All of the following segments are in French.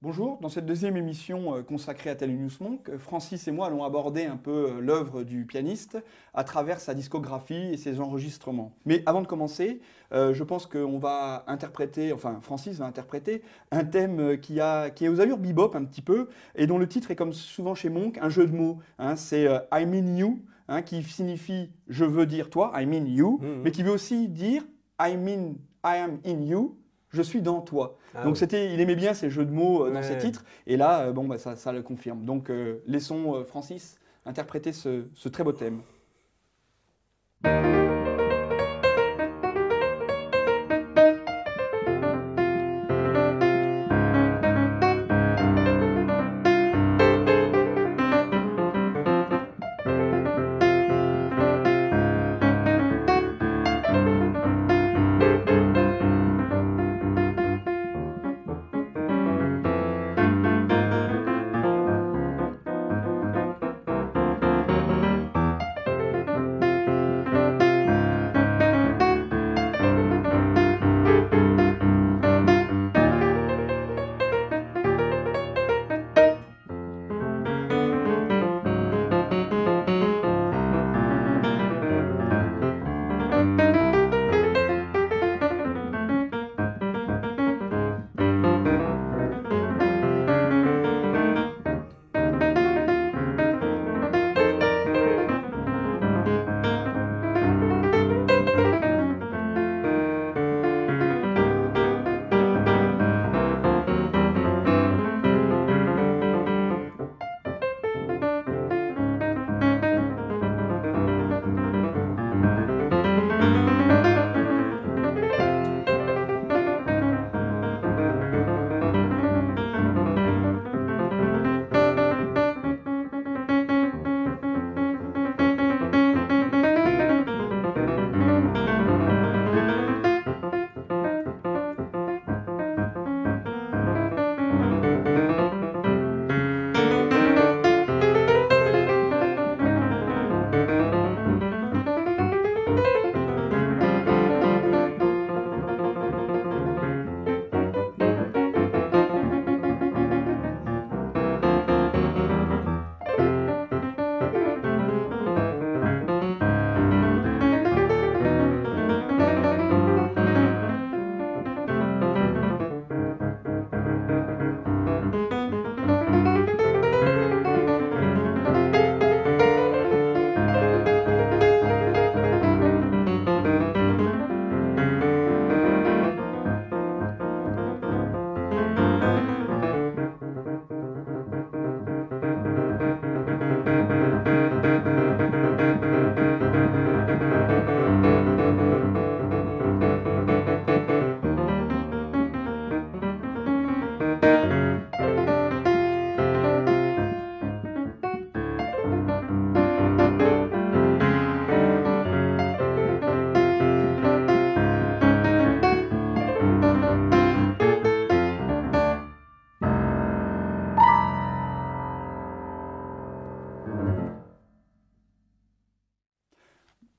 Bonjour, dans cette deuxième émission consacrée à Thelonious Monk, Francis et moi allons aborder un peu l'œuvre du pianiste à travers sa discographie et ses enregistrements. Mais avant de commencer, je pense qu'on va interpréter, enfin Francis va interpréter un thème qui est aux allures bebop un petit peu et dont le titre est comme souvent chez Monk un jeu de mots. Hein. C'est I mean you, hein, qui signifie je veux dire toi, I mean you, mais Mhm. qui veut aussi dire I am in you. Je suis dans toi. Ah Donc oui. il aimait bien ces jeux de mots dans ses Ouais. titres, et là, bon, bah, ça le confirme. Donc laissons Francis interpréter ce très beau thème.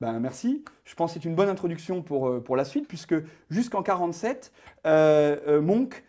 Ben, merci. Je pense que c'est une bonne introduction pour la suite, puisque jusqu'en 47, Monk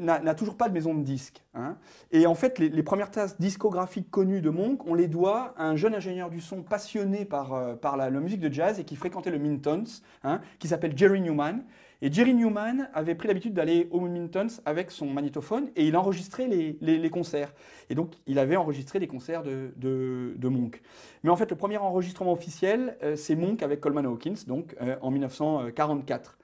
n'a toujours pas de maison de disques. Hein. Et en fait, les premières traces discographiques connues de Monk, on les doit à un jeune ingénieur du son passionné par la musique de jazz et qui fréquentait le Mintons, hein, qui s'appelle Jerry Newman. Et Jerry Newman avait pris l'habitude d'aller au Mintons avec son magnétophone et il enregistrait les concerts. Et donc, il avait enregistré des concerts de Monk. Mais en fait, le premier enregistrement officiel, c'est Monk avec Coleman Hawkins, donc en 1944.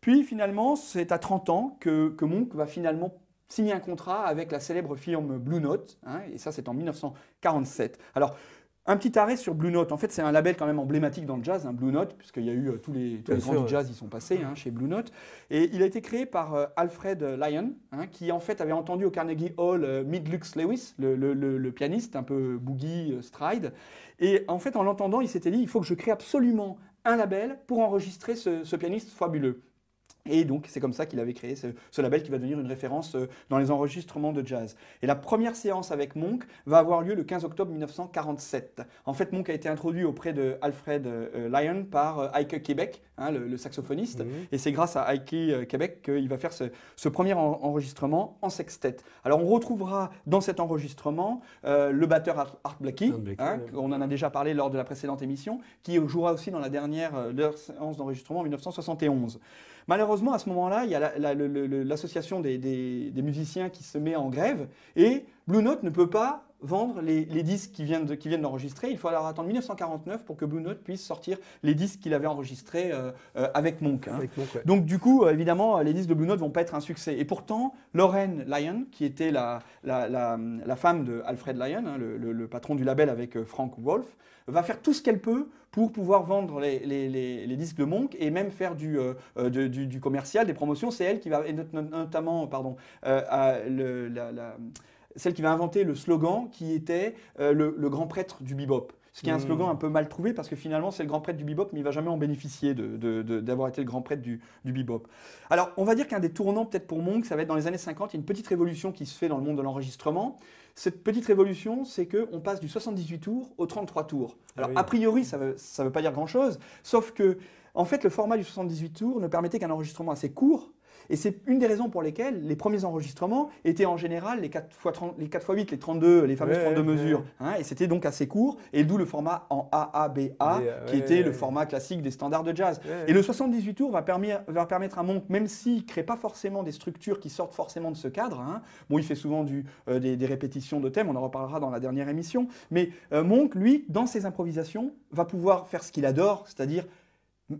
Puis finalement, c'est à 30 ans que Monk va finalement signer un contrat avec la célèbre firme Blue Note, hein, et ça c'est en 1947. Alors, un petit arrêt sur Blue Note. En fait, c'est un label quand même emblématique dans le jazz, hein, Blue Note, puisqu'il y a eu tous Bien les grands sûr, du ouais. jazz, ils sont passés hein, chez Blue Note. Et il a été créé par Alfred Lyon, hein, qui en fait avait entendu au Carnegie Hall Mid-Lux Lewis, le pianiste, un peu boogie, stride. Et en fait, en l'entendant, il s'était dit, il faut que je crée absolument un label pour enregistrer ce pianiste fabuleux. Et donc, c'est comme ça qu'il avait créé ce label qui va devenir une référence dans les enregistrements de jazz. Et la première séance avec Monk va avoir lieu le 15 octobre 1947. En fait, Monk a été introduit auprès de Alfred Lyon par Ike Quebec, hein, le saxophoniste. Et c'est grâce à Ike Quebec qu'il va faire ce premier enregistrement en sextet. Alors, on retrouvera dans cet enregistrement le batteur Art Blakey, hein, on en a déjà parlé lors de la précédente émission, qui jouera aussi dans la dernière séance d'enregistrement en 1971. Malheureusement, à ce moment-là, il y a l'association des musiciens qui se met en grève et Blue Note ne peut pas vendre les disques qui viennent d'enregistrer. Il faut alors attendre 1949 pour que Blue Note puisse sortir les disques qu'il avait enregistrés avec Monk. Hein. Ouais. Donc du coup, évidemment, les disques de Blue Note ne vont pas être un succès. Et pourtant, Lauren Lyon, qui était la femme de Alfred Lyon, hein, le patron du label avec Frank Wolf, va faire tout ce qu'elle peut pour pouvoir vendre les disques de Monk et même faire du commercial, des promotions. C'est elle qui va, notamment, celle qui va inventer le slogan qui était le grand prêtre du bebop. Ce qui est un slogan un peu mal trouvé parce que finalement c'est le grand prêtre du bebop, mais il ne va jamais en bénéficier d'avoir été le grand prêtre du bebop. Alors on va dire qu'un des tournants peut-être pour Monk, ça va être dans les années 50, il y a une petite révolution qui se fait dans le monde de l'enregistrement. Cette petite révolution, c'est qu'on passe du 78 tours au 33 tours. Alors a priori ça veut pas dire grand-chose, sauf que en fait le format du 78 tours ne permettait qu'un enregistrement assez court. Et c'est une des raisons pour lesquelles les premiers enregistrements étaient en général les 4x8, les 32, les fameuses 32 mesures. Hein, et c'était donc assez court, et d'où le format en AABA, qui était le format classique des standards de jazz. Et le 78 tours va permettre à Monk, même s'il ne crée pas forcément des structures qui sortent forcément de ce cadre, hein, bon, il fait souvent des répétitions de thèmes, on en reparlera dans la dernière émission, mais Monk, lui, dans ses improvisations, va pouvoir faire ce qu'il adore, c'est-à-dire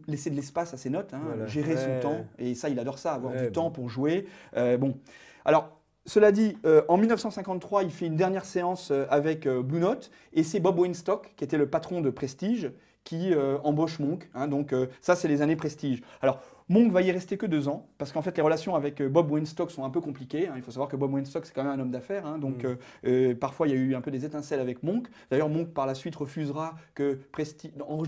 laisser de l'espace à ses notes, hein, gérer son temps, et ça il adore ça, avoir du temps pour jouer. Bon, alors cela dit, en 1953 il fait une dernière séance avec Blue Note, et c'est Bob Weinstock qui était le patron de Prestige qui embauche Monk, hein, donc ça c'est les années Prestige. Alors Monk va y rester que 2 ans, parce qu'en fait les relations avec Bob Weinstock sont un peu compliquées, hein. Il faut savoir que Bob Weinstock c'est quand même un homme d'affaires, hein, donc parfois il y a eu un peu des étincelles avec Monk. D'ailleurs Monk par la suite refusera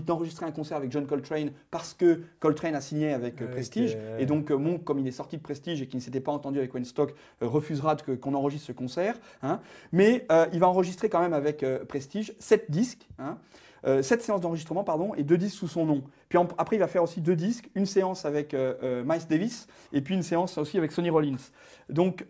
d'enregistrer un concert avec John Coltrane parce que Coltrane a signé avec Prestige, et donc Monk, comme il est sorti de Prestige et qu'il ne s'était pas entendu avec Weinstock, refusera qu'on enregistre ce concert, hein. Mais il va enregistrer quand même avec Prestige 7 disques, hein. 7 séances d'enregistrement, pardon, et 2 disques sous son nom. Puis après, il va faire aussi 2 disques, une séance avec Miles Davis et puis une séance aussi avec Sonny Rollins. Donc,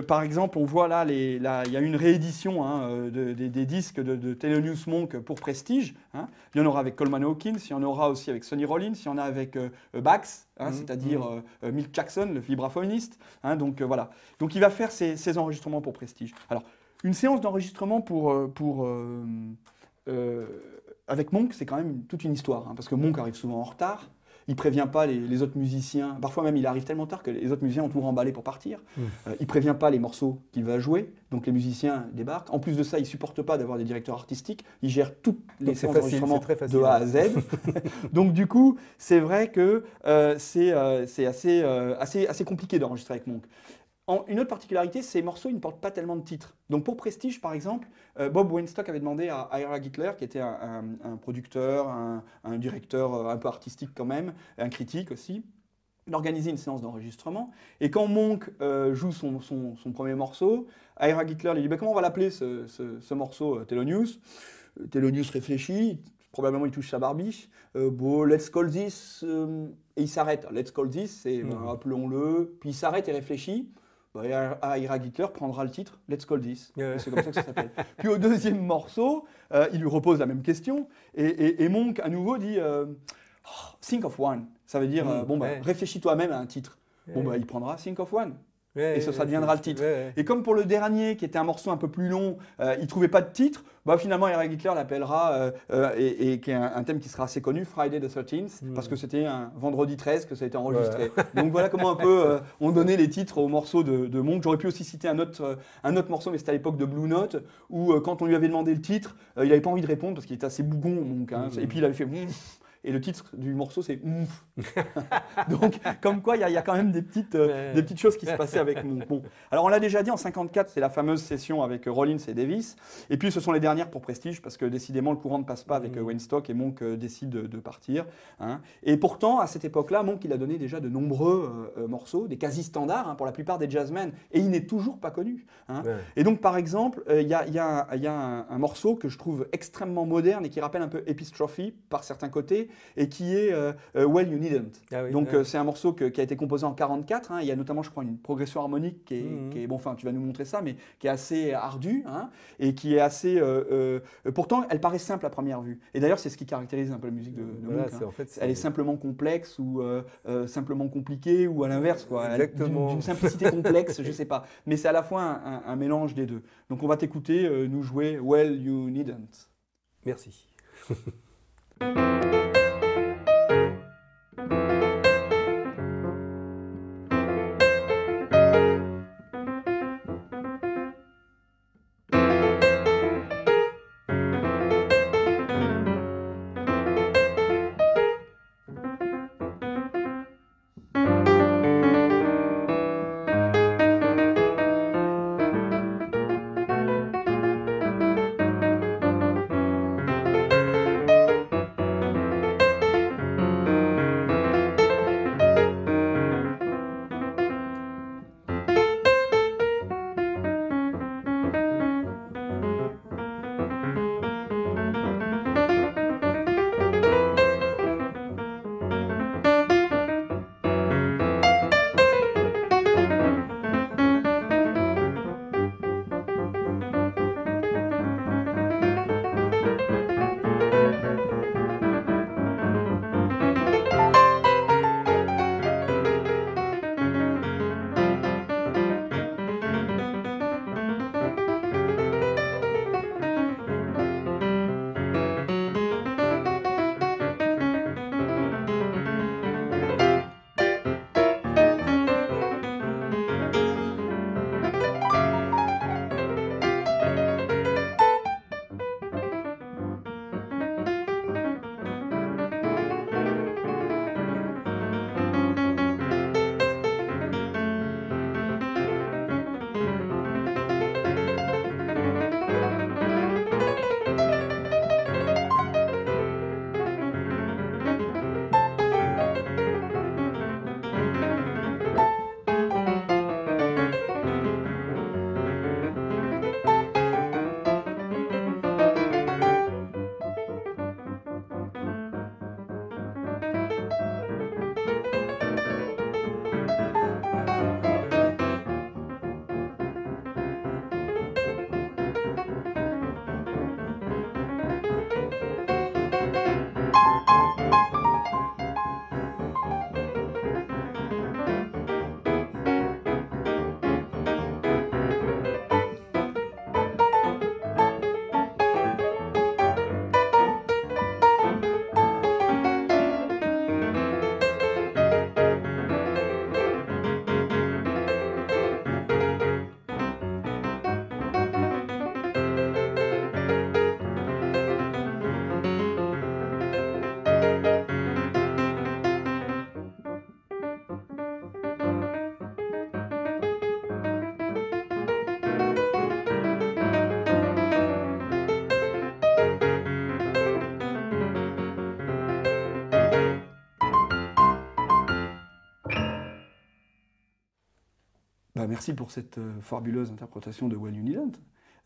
par exemple, on voit là, il y a une réédition, hein, des disques de Thelonious Monk pour Prestige. Hein. Il y en aura avec Coleman Hawkins, il y en aura aussi avec Sonny Rollins, il y en a avec Bax, hein, c'est-à-dire Milt Jackson, le vibraphoniste. Hein, donc voilà. Donc il va faire ces enregistrements pour Prestige. Alors, une séance d'enregistrement avec Monk, c'est quand même toute une histoire, hein, parce que Monk arrive souvent en retard, il prévient pas les autres musiciens, parfois même il arrive tellement tard que les autres musiciens ont tout remballé pour partir, il prévient pas les morceaux qu'il va jouer, donc les musiciens débarquent. En plus de ça, il supporte pas d'avoir des directeurs artistiques, il gère toutes les séances d'enregistrement de A à Z. Donc du coup, c'est vrai que c'est assez compliqué d'enregistrer avec Monk. Une autre particularité, ces morceaux ils ne portent pas tellement de titres. Donc pour Prestige, par exemple, Bob Weinstock avait demandé à Ira Gitler, qui était un producteur, un directeur un peu artistique quand même, un critique aussi, d'organiser une séance d'enregistrement. Et quand Monk joue son premier morceau, Ira Gitler lui dit comment on va l'appeler ce morceau Thelonious. Thelonious réfléchit, probablement il touche sa barbiche. Bon, let's call this. Et il s'arrête. Let's call this, c'est appelons-le. Puis il s'arrête et réfléchit. Ira Gitler prendra le titre Let's Call This. C'est comme ça que ça s'appelle. Puis au deuxième morceau, il lui repose la même question. Et Monk, à nouveau, dit Think of one. Ça veut dire réfléchis toi-même à un titre. Il prendra Think of one. Et ça deviendra le titre. Et comme pour le dernier, qui était un morceau un peu plus long, il ne trouvait pas de titre, finalement, Ira Gitler l'appellera, et qui est un thème qui sera assez connu, Friday the 13th, parce que c'était un vendredi 13 que ça a été enregistré. Donc voilà comment un peu on donnait les titres aux morceaux de Monk. J'aurais pu aussi citer un autre morceau, mais c'était à l'époque de Blue Note, où quand on lui avait demandé le titre, il n'avait pas envie de répondre, parce qu'il était assez bougon, Monk. Hein, et puis il avait fait... et le titre du morceau c'est Oomph. Donc, comme quoi, il y a quand même des petites choses qui se passaient avec Monk. Bon. Alors, on l'a déjà dit, en 54, c'est la fameuse session avec Rollins et Davis. Et puis, ce sont les dernières pour Prestige, parce que décidément, le courant ne passe pas avec Wayne Stock et Monk décide de partir. Hein. Et pourtant, à cette époque-là, Monk, il a donné déjà de nombreux morceaux, des quasi-standards pour la plupart des jazzmen, et il n'est toujours pas connu. Hein. Et donc, par exemple, il y a un morceau que je trouve extrêmement moderne et qui rappelle un peu Epistrophe par certains côtés, et qui est Well You Needn't. Ah oui, donc c'est un morceau qui a été composé en 44. Hein. Il y a notamment, je crois, une progression harmonique qui est bon, enfin, tu vas nous montrer ça, mais qui est assez ardue, hein, et qui est assez. Pourtant, elle paraît simple à première vue. Et d'ailleurs, c'est ce qui caractérise un peu la musique de Monk. Hein. En fait, elle est simplement complexe ou simplement compliquée, ou à l'inverse, quoi. D'une simplicité complexe, je sais pas. Mais c'est à la fois un mélange des deux. Donc, on va t'écouter nous jouer Well You Needn't. Merci. Merci pour cette fabuleuse interprétation de Well You Needn't.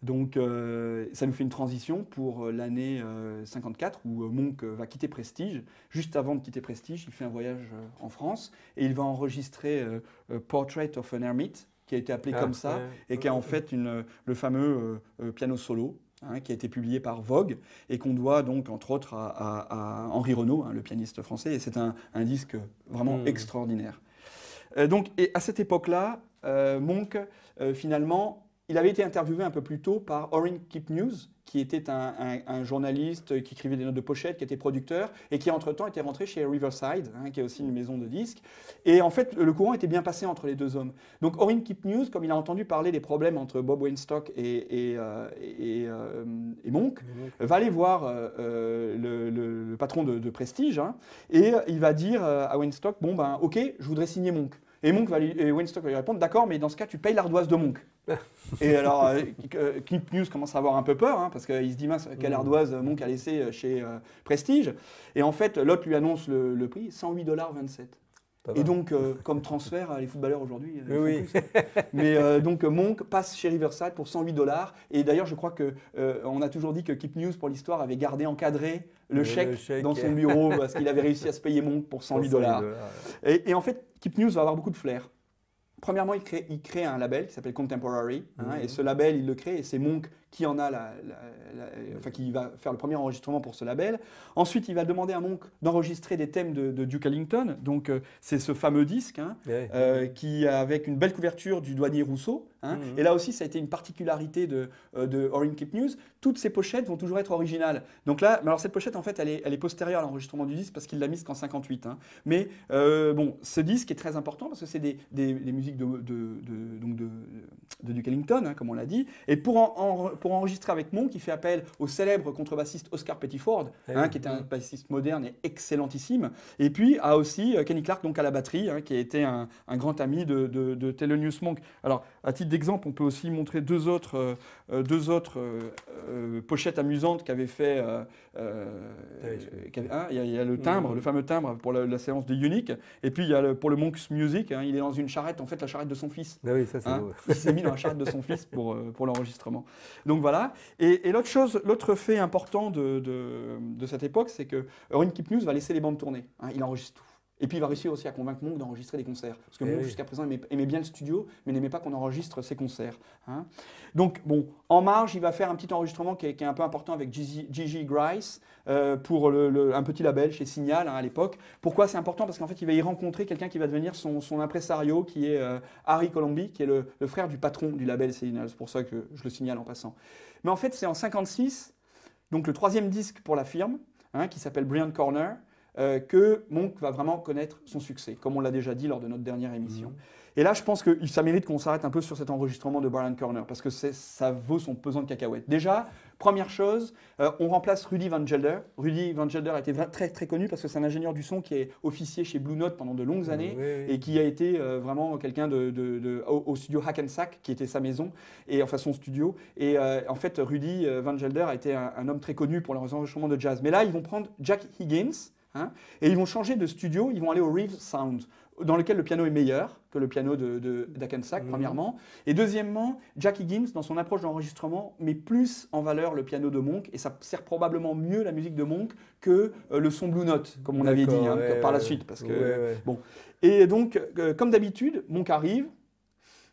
Donc, ça nous fait une transition pour l'année 54 où Monk va quitter Prestige. Juste avant de quitter Prestige, il fait un voyage en France et il va enregistrer Portrait of an Hermit, qui a été appelé comme ça, et qui est en fait le fameux piano solo, hein, qui a été publié par Vogue et qu'on doit donc entre autres à Henri Renaud, hein, le pianiste français. Et c'est un disque vraiment extraordinaire. Donc, et à cette époque-là, Monk, finalement, il avait été interviewé un peu plus tôt par Orrin Kipnews, qui était un journaliste qui écrivait des notes de pochette, qui était producteur, et qui entre-temps était rentré chez Riverside, qui est aussi une maison de disques. Et en fait, le courant était bien passé entre les deux hommes. Donc Orrin Kipnews, comme il a entendu parler des problèmes entre Bob Weinstock et Monk, va aller voir le patron de Prestige, et il va dire à Weinstock, bon ben ok, je voudrais signer Monk. Et Weinstock va lui répondre, d'accord, mais dans ce cas, tu payes l'ardoise de Monk. Et alors, Kipnews commence à avoir un peu peur, parce qu'il se dit, mince, quelle ardoise Monk a laissé chez Prestige. Et en fait, l'autre lui annonce le prix, 108,27 $. Et donc, comme transfert, les footballeurs aujourd'hui, oui. Plus. Mais donc, Monk passe chez Riverside pour 108 $. Et d'ailleurs, je crois qu'on a toujours dit que Kipnews, pour l'histoire, avait gardé encadré le chèque dans son bureau parce qu'il avait réussi à se payer Monk pour 108 $. Et en fait, Kipnews va avoir beaucoup de flair. Premièrement, il crée un label qui s'appelle Contemporary, et ce label, il le crée, et c'est Monk qui en a qui va faire le premier enregistrement pour ce label. Ensuite, il va demander à Monk d'enregistrer des thèmes de Duke Ellington, donc c'est ce fameux disque, qui avec une belle couverture du douanier Rousseau. Et là aussi, ça a été une particularité de Orrin Kipnews. Toutes ces pochettes vont toujours être originales. Donc là, alors cette pochette, en fait, elle est postérieure à l'enregistrement du disque parce qu'il l'a mise qu'en 58. Mais bon, ce disque est très important parce que c'est des musiques de Duke Ellington, comme on l'a dit. Et pour enregistrer avec Monk, il fait appel au célèbre contrebassiste Oscar Pettiford, qui était un bassiste moderne et excellentissime. Et puis à aussi Kenny Clarke, donc à la batterie, qui a été un grand ami de Thelonious Monk. Alors, à titre d'exemple, on peut aussi montrer deux autres pochettes amusantes qu'avait fait. Il y a le timbre, le fameux timbre pour la séance de Unique. Et puis il y a pour le Monk's Music, il est dans une charrette, en fait la charrette de son fils. Ah oui, ça c'est beau. Il s'est mis dans la charrette de son fils pour l'enregistrement. Donc voilà. Et l'autre fait important de cette époque, c'est que Orrin Kipnews va laisser les bandes tourner. Il enregistre tout. Et puis il va réussir aussi à convaincre Monk d'enregistrer des concerts. Parce que Monk, jusqu'à présent, aimait bien le studio, mais n'aimait pas qu'on enregistre ses concerts. Donc, bon, en marge, il va faire un petit enregistrement qui est un peu important avec Gigi Grice pour un petit label chez Signal à l'époque. Pourquoi c'est important? Parce qu'en fait, il va y rencontrer quelqu'un qui va devenir son impresario, qui est Harry Colomby, qui est le frère du patron du label Signal. C'est pour ça que je le signale en passant. Mais en fait, c'est en 1956, donc le troisième disque pour la firme, qui s'appelle Brilliant Corner, que Monk va vraiment connaître son succès, comme on l'a déjà dit lors de notre dernière émission. Et là, je pense que ça mérite qu'on s'arrête un peu sur cet enregistrement de Brilliant Corner, parce que ça vaut son pesant de cacahuètes. Déjà, première chose, on remplace Rudy Van Gelder. Rudy Van Gelder a été très très connu parce que c'est un ingénieur du son qui est officier chez Blue Note pendant de longues années et qui a été vraiment quelqu'un au studio Hackensack, qui était sa maison, et enfin son studio. Et en fait, Rudy Van Gelder a été un homme très connu pour les enregistrements de jazz. Mais là, ils vont prendre Jack Higgins, et ils vont changer de studio, ils vont aller au Reeves Sound, dans lequel le piano est meilleur que le piano d'Hackensack, premièrement. Et deuxièmement, Jack Higgins, dans son approche d'enregistrement, met plus en valeur le piano de Monk, et ça sert probablement mieux la musique de Monk que le son Blue Note, comme on avait dit par la suite. Parce que, bon. Et donc, comme d'habitude, Monk arrive,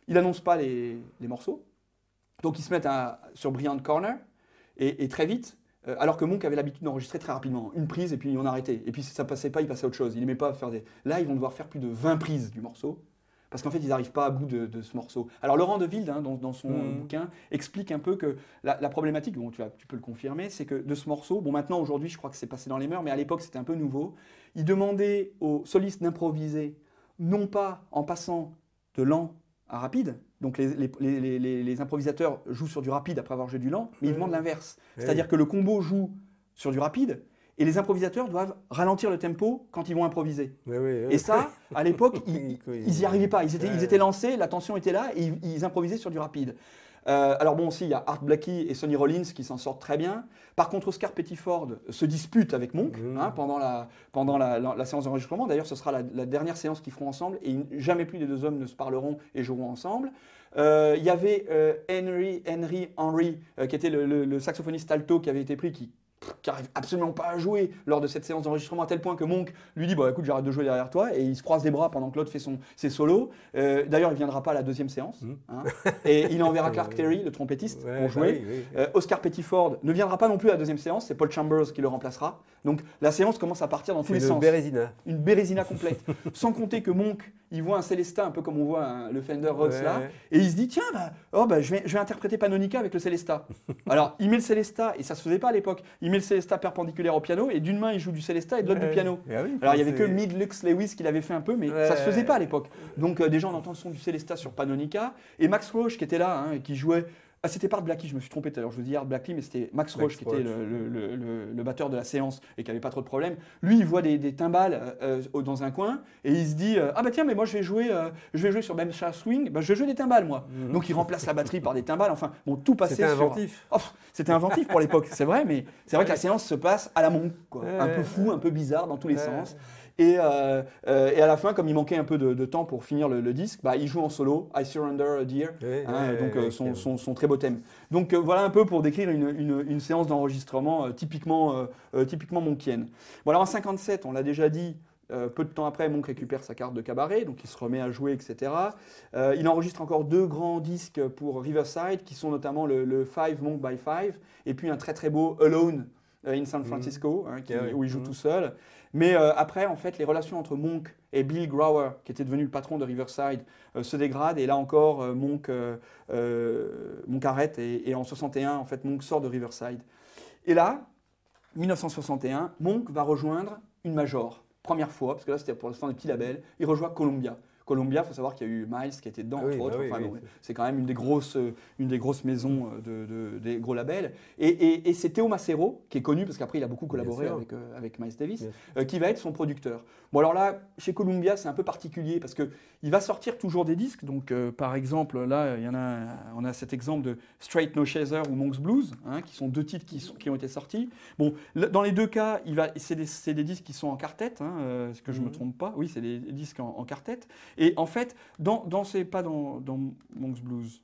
il n'annonce pas les morceaux, donc ils se mettent sur Brilliant Corner, et très vite, alors que Monk avait l'habitude d'enregistrer très rapidement, une prise et puis on arrêtait. Et puis si ça passait pas, il passait à autre chose. Il n'aimait pas faire des... Là, ils vont devoir faire plus de 20 prises du morceau, parce qu'en fait, ils n'arrivent pas à bout de ce morceau. Alors Laurent De Wilde, dans son bouquin, explique un peu que la problématique, bon, tu peux le confirmer, c'est que de ce morceau, bon maintenant, aujourd'hui, je crois que c'est passé dans les mœurs, mais à l'époque, c'était un peu nouveau. Il demandait aux solistes d'improviser, non pas en passant de lent à rapide. Donc les improvisateurs jouent sur du rapide après avoir joué du lent, mais ils demandent l'inverse. C'est-à-dire que le combo joue sur du rapide et les improvisateurs doivent ralentir le tempo quand ils vont improviser. Et ça, à l'époque, ils n'y arrivaient pas. Ils étaient lancés, la tension était là et ils improvisaient sur du rapide. Alors bon, aussi, il y a Art Blakey et Sonny Rollins qui s'en sortent très bien. Par contre, Oscar Pettiford se dispute avec Monk pendant la séance d'enregistrement. D'ailleurs, ce sera la dernière séance qu'ils feront ensemble et jamais plus les deux hommes ne se parleront et joueront ensemble. Il y avait Henry, qui était le saxophoniste alto qui avait été pris, qui qui n'arrive absolument pas à jouer lors de cette séance d'enregistrement, à tel point que Monk lui dit, bon écoute, j'arrête de jouer derrière toi, et il se croise les bras pendant que l'autre fait ses solos. D'ailleurs, il ne viendra pas à la deuxième séance, hein, et il enverra Clark Terry, le trompettiste, pour jouer. Oscar Pettiford ne viendra pas non plus à la deuxième séance, c'est Paul Chambers qui le remplacera. Donc la séance commence à partir dans tous les sens. Une bérésina complète. Sans compter que Monk, il voit un Célestat, un peu comme on voit le Fender Rhodes là, et il se dit, tiens, je vais interpréter Panonica avec le Célestat. Alors, il met le Célestat, et ça se faisait pas à l'époque, il met le Célestat perpendiculaire au piano, et d'une main, il joue du Célestat et de l'autre du piano. Alors, il n'y avait que Mid Lux Lewis qui l'avait fait un peu, mais ça se faisait pas à l'époque. Donc, déjà, on entend le son du Célestat sur Panonica, et Max Roach qui était là, hein, et qui jouait. Ah, c'était Art Blakey, je me suis trompé tout à l'heure, je vous dis Art Blakey, mais c'était Max Roach qui était le batteur de la séance et qui n'avait pas trop de problème. Lui, il voit des timbales dans un coin et il se dit ah bah tiens, mais moi je vais jouer sur Bemsha Swing, bah, je vais jouer des timbales moi. Donc il remplace la batterie par des timbales, enfin bon, tout passait sur… C'était inventif. Oh, c'était inventif pour l'époque, c'est vrai, mais c'est vrai que la séance se passe à la Monk, quoi. Un peu fou, un peu bizarre dans tous les sens. Et à la fin, comme il manquait un peu de temps pour finir le disque, bah, il joue en solo, I Surrender a Dear, donc son très beau thème. Donc voilà un peu pour décrire une séance d'enregistrement typiquement monkienne. Bon alors en 57, on l'a déjà dit, peu de temps après, Monk récupère sa carte de cabaret, donc il se remet à jouer, etc. Il enregistre encore 2 grands disques pour Riverside, qui sont notamment le Five Monk by Five, et puis un très très beau Alone in San Francisco, où il joue tout seul. Mais après, en fait, les relations entre Monk et Bill Grauer, qui était devenu le patron de Riverside, se dégradent. Et là encore, Monk arrête. Et en 61, en fait, Monk sort de Riverside. Et là, 1961, Monk va rejoindre une major. Première fois, parce que là, c'était pour l'instant des petits labels. Il rejoint Columbia. Columbia, il faut savoir qu'il y a eu Miles qui était dedans, entre autres. C'est quand même une des grosses maisons des gros labels. Et c'est Théo Macero, qui est connu, parce qu'après il a beaucoup collaboré avec Miles Davis, qui va être son producteur. Bon alors là, chez Columbia, c'est un peu particulier, parce qu'il va sortir toujours des disques. Donc par exemple, là, on a cet exemple de Straight No Chaser ou Monk's Blues, hein, qui sont 2 titres qui ont été sortis. Bon, dans les 2 cas, c'est des disques qui sont en quartet, hein, que je ne me trompe pas. Oui, c'est des disques en quartet. Et en fait, c'est pas dans Monk's Blues.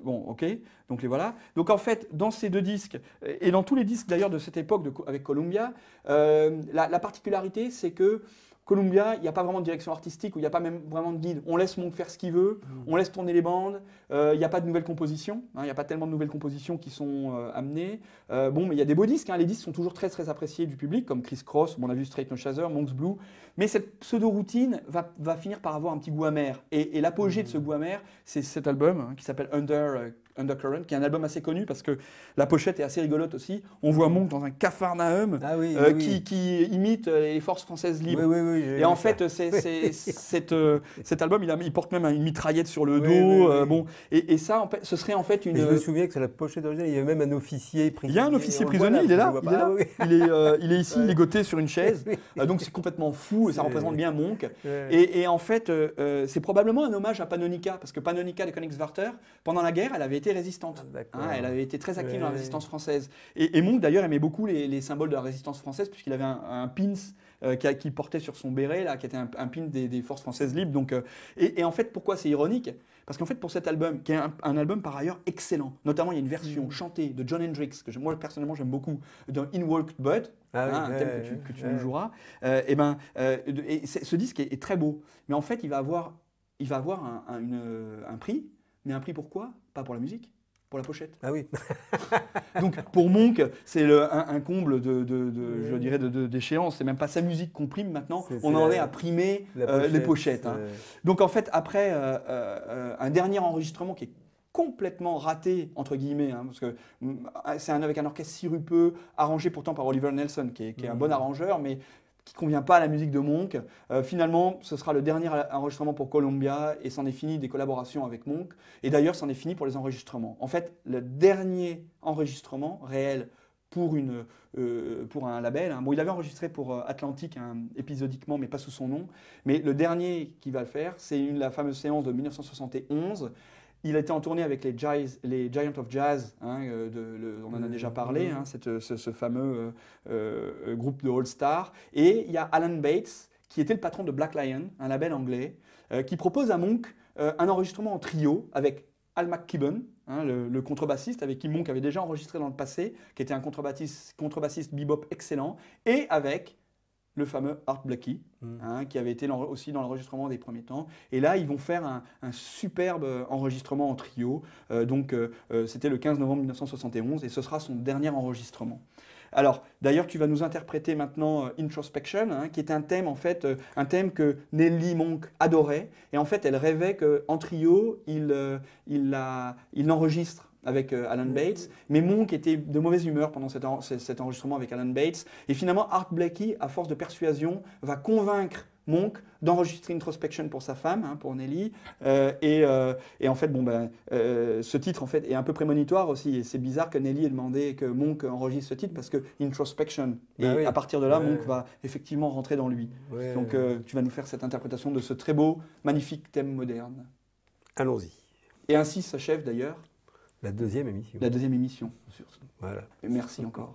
Bon, ok, donc les voilà. Donc en fait, dans ces 2 disques, et dans tous les disques d'ailleurs de cette époque avec Columbia, la particularité, c'est que Columbia, il n'y a pas vraiment de direction artistique, ou il n'y a pas même vraiment de guide. On laisse Monk faire ce qu'il veut, on laisse tourner les bandes, il n'y a pas de nouvelles compositions, hein, il n'y a pas tellement de nouvelles compositions qui sont amenées. Mais il y a des beaux disques, hein, les disques sont toujours très très appréciés du public, comme Criss Cross, on a vu Straight No Chaser, Monk's Blue, mais cette pseudo-routine va finir par avoir un petit goût amer. Et l'apogée de ce goût amer, c'est cet album, hein, qui s'appelle Undercurrent, qui est un album assez connu parce que la pochette est assez rigolote aussi. On voit Monk dans un Capharnaüm qui imite les forces françaises libres. Et en fait, cet album, il porte même une mitraillette sur le dos. Bon, et ça, en fait, ce serait en fait une. Et je me souviens que sur la pochette originale, il y avait même un officier prisonnier. Il y a un officier prisonnier, il est là. Il est ici, ligoté sur une chaise. Donc c'est complètement fou et ça représente bien Monk. Et en fait, c'est probablement un hommage à Panonica, parce que Panonica de Königswarter, pendant la guerre, elle avait été résistante. Elle avait été très active dans la résistance française. Et Monk, d'ailleurs, aimait beaucoup les symboles de la résistance française, puisqu'il avait un pins qui portait sur son béret, là, qui était un pin des forces françaises libres. Donc, et en fait, pourquoi c'est ironique? Parce qu'en fait, pour cet album, qui est un album par ailleurs excellent, notamment il y a une version chantée de Jon Hendricks, que moi personnellement j'aime beaucoup, dans In Walked Bud, un thème que tu nous joueras. Ce disque est très beau, mais en fait il va avoir un prix, mais un prix pour quoi? Pas pour la musique, pour la pochette. Ah oui. Donc pour Monk, c'est un comble je dirais d'échéance. C'est même pas sa musique qu'on prime maintenant. On en est à primer les pochettes. Hein. Donc en fait, après un dernier enregistrement qui est complètement raté, entre guillemets, hein, parce que c'est avec un orchestre sirupeux, arrangé pourtant par Oliver Nelson, qui est un bon arrangeur, mais qui ne convient pas à la musique de Monk. Finalement, ce sera le dernier enregistrement pour Columbia et c'en est fini des collaborations avec Monk. Et d'ailleurs, c'en est fini pour les enregistrements. En fait, le dernier enregistrement réel pour un label, hein. Bon, il avait enregistré pour Atlantic épisodiquement, mais pas sous son nom. Mais le dernier qui va le faire, c'est la fameuse séance de 1971. Il a été en tournée avec les Giants of Jazz, hein, on en a déjà parlé, hein, ce fameux groupe de All-Star. Et il y a Alan Bates, qui était le patron de Black Lion, un label anglais, qui propose à Monk un enregistrement en trio avec Al McKibben, hein, le contrebassiste avec qui Monk avait déjà enregistré dans le passé, qui était un contrebassiste bebop excellent, et avec le fameux Art Blakey, hein, qui avait été aussi dans l'enregistrement des premiers temps. Et là, ils vont faire un superbe enregistrement en trio. C'était le 15 novembre 1971 et ce sera son dernier enregistrement. Alors, d'ailleurs, tu vas nous interpréter maintenant Introspection, hein, qui est un thème, en fait, un thème que Nellie Monk adorait. Et en fait, elle rêvait qu'en trio, il l'enregistre avec Alan Bates, mais Monk était de mauvaise humeur pendant cet enregistrement avec Alan Bates, et finalement Art Blakey, à force de persuasion, va convaincre Monk d'enregistrer Introspection pour sa femme, hein, pour Nellie, et en fait, ce titre en fait est un peu prémonitoire aussi, et c'est bizarre que Nellie ait demandé que Monk enregistre ce titre, parce que Introspection, et à partir de là, Monk va effectivement rentrer dans lui. Donc tu vas nous faire cette interprétation de ce très beau, magnifique thème moderne. Allons-y. Et ainsi s'achève d'ailleurs la deuxième émission. La deuxième émission. Voilà. Et merci encore.